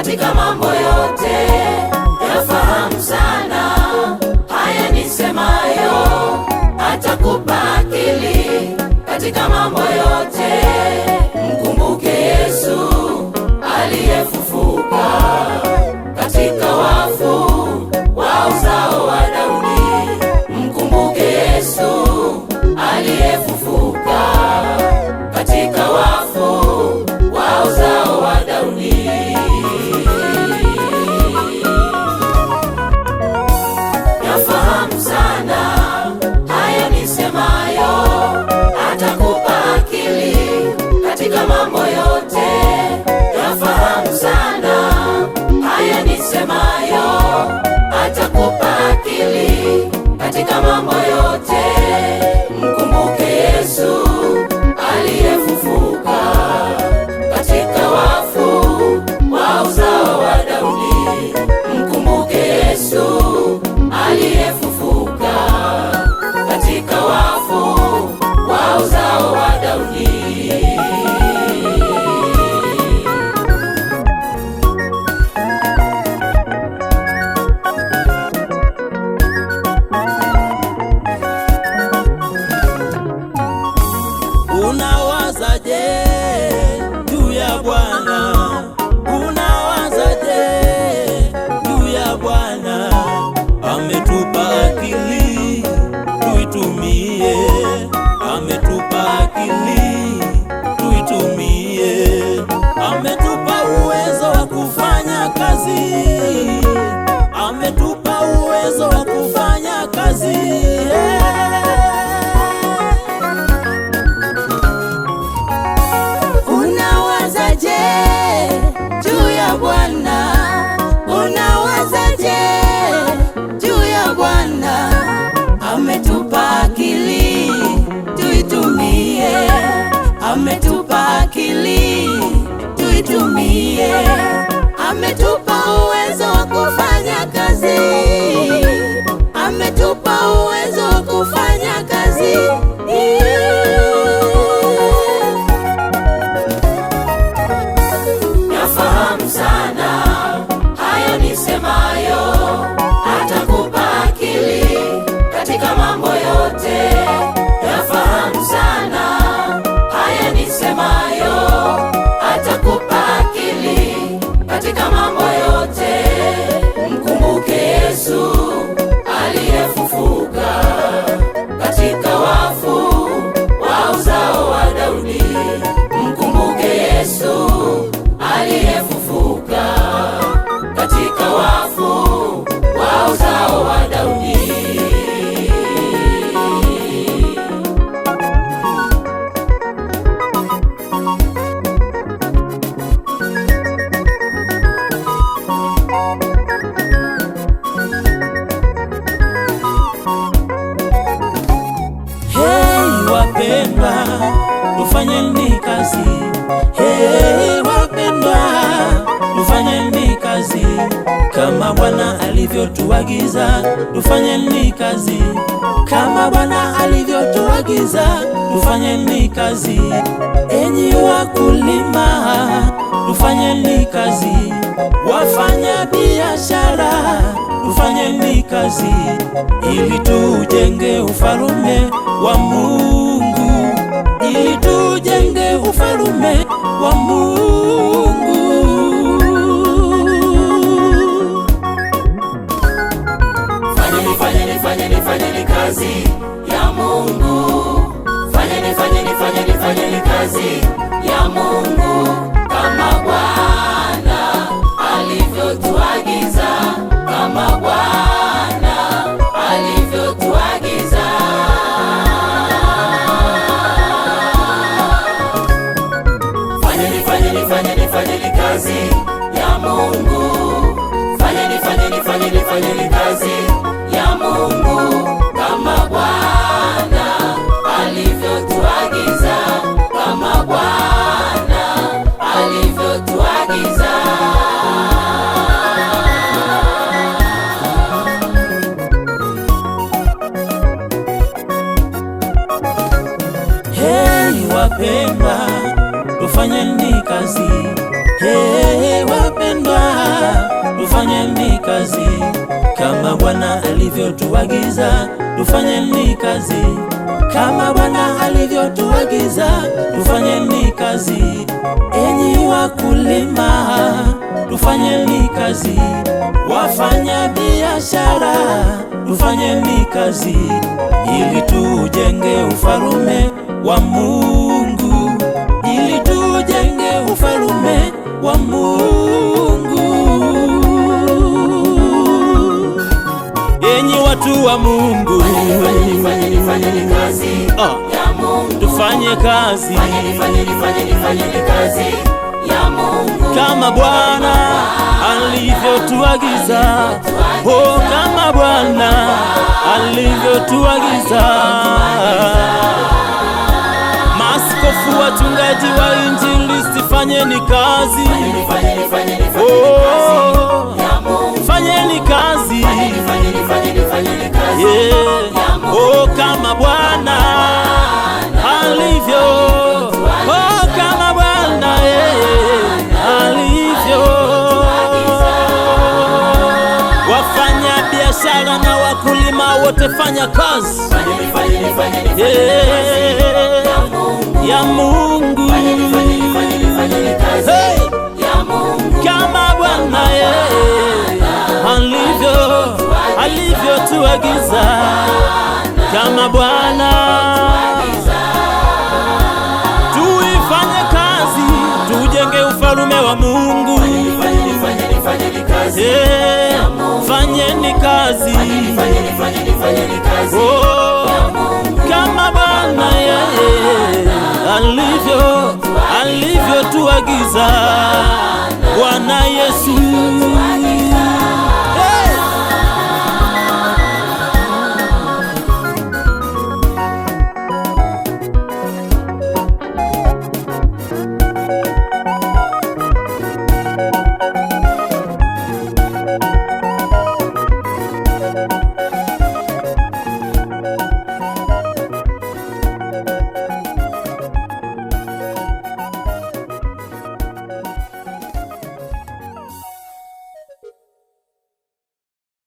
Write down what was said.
katika mambo yote. Yafahamu sana haya nisemayo, atakupa akili katika mambo yote. Mkumbuke Yesu aliyefufuka katika wafu wa uzao wa Daudi. Mkumbuke Yesu aliyefufuka katika wafu wa uzao wa Daudi. Yafahamu sana haya nisemayo, atakupa akili katika mambo yote. Yafahamu sana haya nisemayo, atakupa akili katika mambo yote. Mkumbuke Yesu aliyefufuka katika wafu wa uzao wa Daudi. Mkumbuke Yesu aliyefufuka katika wafu wa uzao wa Daudi. Unawazaje juu ya Bwana? Unawazaje juu ya Bwana? Ametupa akili tuitumie, ametupa akili tuitumie, ametupa uwezo wa kufanya kazi, ametupa uwezo wa kufanya kazi. Unawazaje juu ya Bwana? Unawazaje juu ya Bwana? Ametupa akili tuitumie, ametupa akili tuitumie, ametupa uwezo wa kufanya kazi, ametupa uwezo wa kufanya kazi. Yafahamu sana haya nisemayo, atakupa akili katika mambo yote. Yafahamu sana haya nisemayo, atakupa akili katika mambo yote. Mkumbuke Yesu aliyefufuka katika wafu wa uzao wa Daudi. Mkumbuke Yesu aliyefufuka katika wafu wa uzao wa Daudi. Hey wapendwa, tufanyeni kazi. Hey wapendwa, tufanyeni kazi kama Bwana alivyotuagiza. Tufanyeni kazi kama Bwana alivyotuagiza. Tufanyeni kazi enyi wakulima, tufanyeni kazi wafanya biashara, tufanyeni kazi ili tujenge ufalume wa Mungu, ili tujenge ufalume wa Mungu. Fanyeni kazi ya Mungu. Fanyeni kazi ya Mungu kama Bwana alivyotuagiza, kama Bwana alivyotuagiza. Fanyeni kazi ya Mungu. Fanyeni kazi ya Mungu kama Bwana alivyotuagiza, kama Bwana alivyotuagiza. Hey wapendwa, tufanyeni kazi. Hey wapendwa, tufanyeni kazi kama Bwana alivyotuagiza. Tufanyeni kazi kama Bwana alivyotuagiza. Tufanyeni kazi, enyi wakulima, tufanyeni kazi. Wafanya biashara, tufanyeni kazi, ili tujenge ufalme wa Mungu, ili tujenge ufalme wa Mungu. Enyi watu wa Mungu, fanyeni kazi ya Mungu. Tufanye kazi, fanyeni kazi ya Mungu kama Bwana alivyotuagiza. Oh, kama Bwana alivyotuagiza. Maaskofu, wachungaji, wainjilisti, fanyeni kazi. Oh, fanyeni kazi. Oh, kama Bwana alivyo. Oh, kama Bwana alivyo. Wafanya biashara na wakulima wote, fanya kazi ya Mungu. Hey, kama Bwana alivyotuagiza, kama Bwana tuifanye kazi, tujenge ufalme wa Mungu. Fanyeni kazi, oh, kama Bwana alivyotuagiza. Bwana